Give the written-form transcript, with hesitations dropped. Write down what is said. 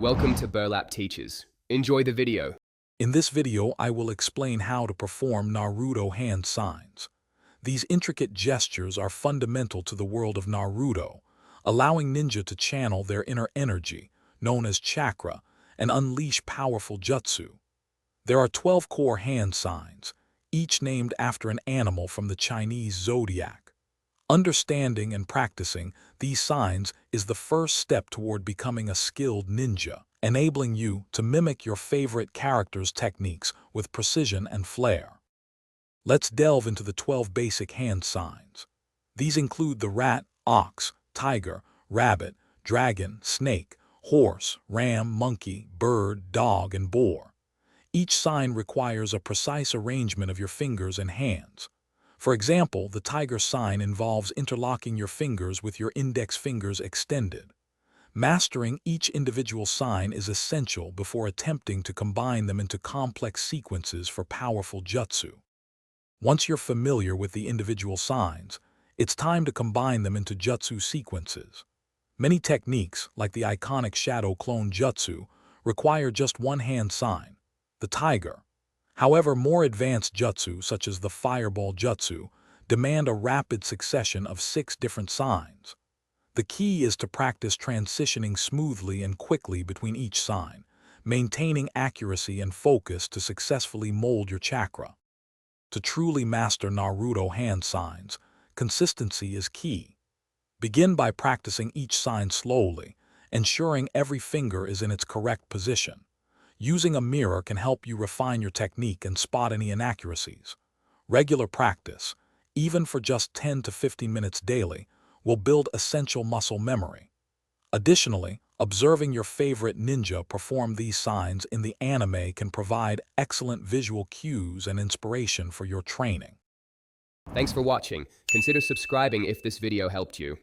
Welcome to Burlap Teachers. Enjoy the video. In this video, I will explain how to perform Naruto hand signs. These intricate gestures are fundamental to the world of Naruto, allowing ninja to channel their inner energy, known as chakra, and unleash powerful jutsu. There are 12 core hand signs, each named after an animal from the Chinese zodiac. Understanding and practicing these signs is the first step toward becoming a skilled ninja, enabling you to mimic your favorite character's techniques with precision and flair. Let's delve into the 12 basic hand signs. These include the rat, ox, tiger, rabbit, dragon, snake, horse, ram, monkey, bird, dog, and boar. Each sign requires a precise arrangement of your fingers and hands. For example, the tiger sign involves interlocking your fingers with your index fingers extended. Mastering each individual sign is essential before attempting to combine them into complex sequences for powerful jutsu. Once you're familiar with the individual signs, it's time to combine them into jutsu sequences. Many techniques, like the iconic shadow clone jutsu, require just one hand sign, the tiger. However, more advanced jutsu, such as the fireball jutsu, demand a rapid succession of 6 different signs. The key is to practice transitioning smoothly and quickly between each sign, maintaining accuracy and focus to successfully mold your chakra. To truly master Naruto hand signs, consistency is key. Begin by practicing each sign slowly, ensuring every finger is in its correct position. Using a mirror can help you refine your technique and spot any inaccuracies. Regular practice, even for just 10 to 15 minutes daily, will build essential muscle memory. Additionally, observing your favorite ninja perform these signs in the anime can provide excellent visual cues and inspiration for your training. Thanks for watching. Consider subscribing if this video helped you.